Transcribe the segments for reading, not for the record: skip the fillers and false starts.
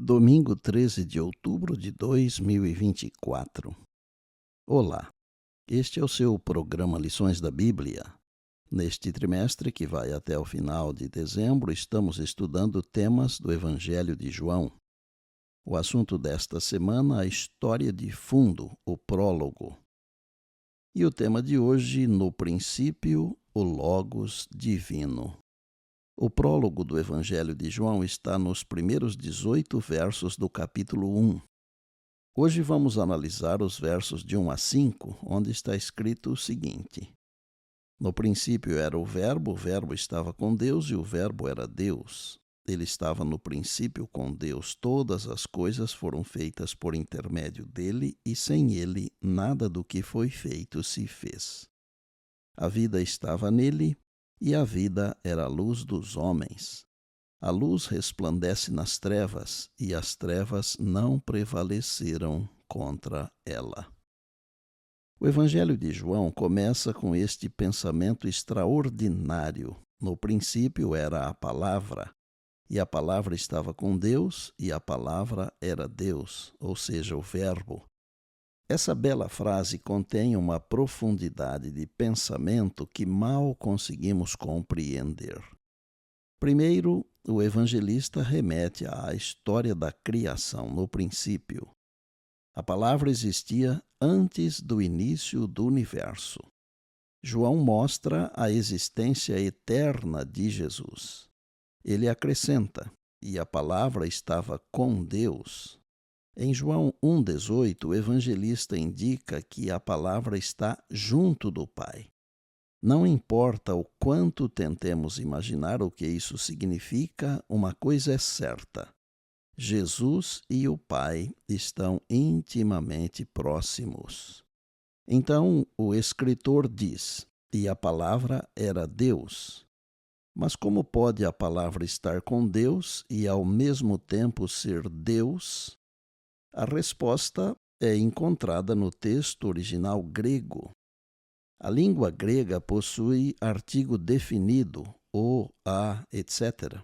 Domingo 13 de outubro de 2024. Olá, este é o seu programa Lições da Bíblia. Neste trimestre, que vai até o final de dezembro, estamos estudando temas do Evangelho de João. O assunto desta semana, a história de fundo, o prólogo. E o tema de hoje, no princípio, o Logos divino. O prólogo do Evangelho de João está nos primeiros 18 versos do capítulo 1. Hoje vamos analisar os versos de 1 a 5, onde está escrito o seguinte: No princípio era o Verbo estava com Deus e o Verbo era Deus. Ele estava no princípio com Deus. Todas as coisas foram feitas por intermédio dele e sem ele nada do que foi feito se fez. A vida estava nele e a vida era a luz dos homens. A luz resplandece nas trevas, e as trevas não prevaleceram contra ela. O Evangelho de João começa com este pensamento extraordinário. No princípio era a palavra, e a palavra estava com Deus, e a palavra era Deus, ou seja, o Verbo. Essa bela frase contém uma profundidade de pensamento que mal conseguimos compreender. Primeiro, o evangelista remete à história da criação no princípio. A palavra existia antes do início do universo. João mostra a existência eterna de Jesus. Ele acrescenta: e a palavra estava com Deus. Em João 1,18, o evangelista indica que a palavra está junto do Pai. Não importa o quanto tentemos imaginar o que isso significa, uma coisa é certa: Jesus e o Pai estão intimamente próximos. Então, o escritor diz: e a palavra era Deus. Mas como pode a palavra estar com Deus e ao mesmo tempo ser Deus? A resposta é encontrada no texto original grego. A língua grega possui artigo definido, o, a, etc.,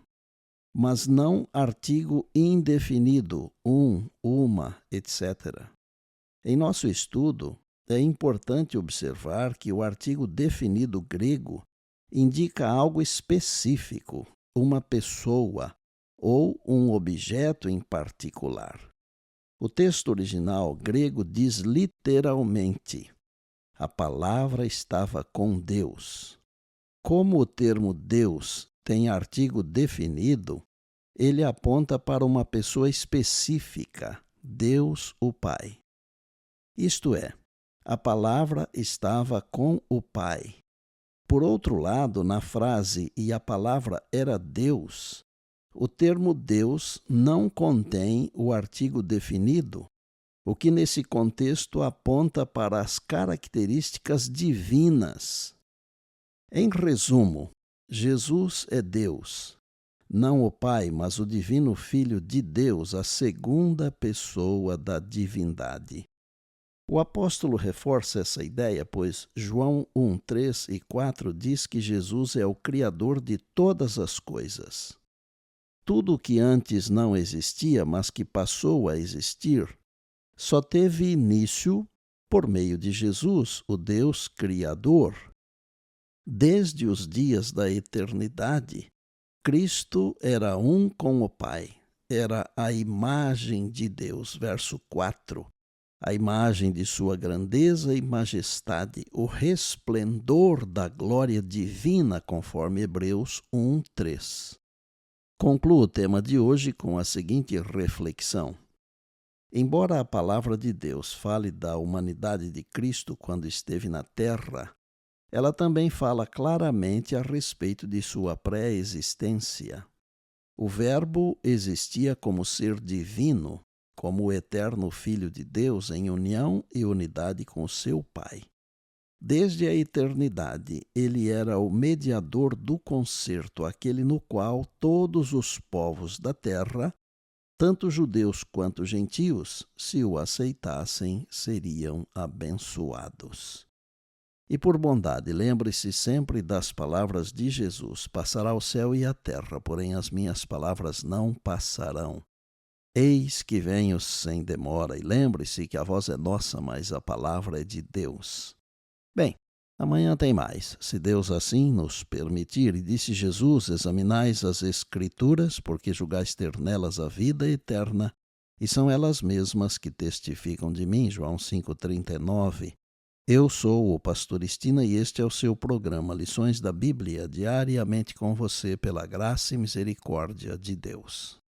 mas não artigo indefinido, uma, etc. Em nosso estudo, é importante observar que o artigo definido grego indica algo específico, uma pessoa ou um objeto em particular. O texto original grego diz literalmente: a palavra estava com Deus. Como o termo Deus tem artigo definido, ele aponta para uma pessoa específica, Deus o Pai. Isto é, a palavra estava com o Pai. Por outro lado, na frase "e a palavra era Deus", o termo Deus não contém o artigo definido, o que nesse contexto aponta para as características divinas. Em resumo, Jesus é Deus, não o Pai, mas o Divino Filho de Deus, a segunda pessoa da divindade. O apóstolo reforça essa ideia, pois João 1, 3 e 4 diz que Jesus é o Criador de todas as coisas. Tudo o que antes não existia, mas que passou a existir, só teve início por meio de Jesus, o Deus Criador. Desde os dias da eternidade, Cristo era um com o Pai, era a imagem de Deus, verso 4. A imagem de sua grandeza e majestade, o resplendor da glória divina, conforme Hebreus 1, 3. Concluo o tema de hoje com a seguinte reflexão. Embora a palavra de Deus fale da humanidade de Cristo quando esteve na terra, ela também fala claramente a respeito de sua pré-existência. O Verbo existia como ser divino, como o eterno Filho de Deus em união e unidade com seu Pai. Desde a eternidade, ele era o mediador do concerto, aquele no qual todos os povos da terra, tanto judeus quanto gentios, se o aceitassem, seriam abençoados. E por bondade, lembre-se sempre das palavras de Jesus: passará o céu e a terra, porém as minhas palavras não passarão. Eis que venho sem demora, e lembre-se que a voz é nossa, mas a palavra é de Deus. Bem, amanhã tem mais, se Deus assim nos permitir. E disse Jesus: examinais as Escrituras, porque julgais ter nelas a vida eterna, e são elas mesmas que testificam de mim. João 5,39. Eu sou o pastor Estina e este é o seu programa Lições da Bíblia, diariamente com você pela graça e misericórdia de Deus.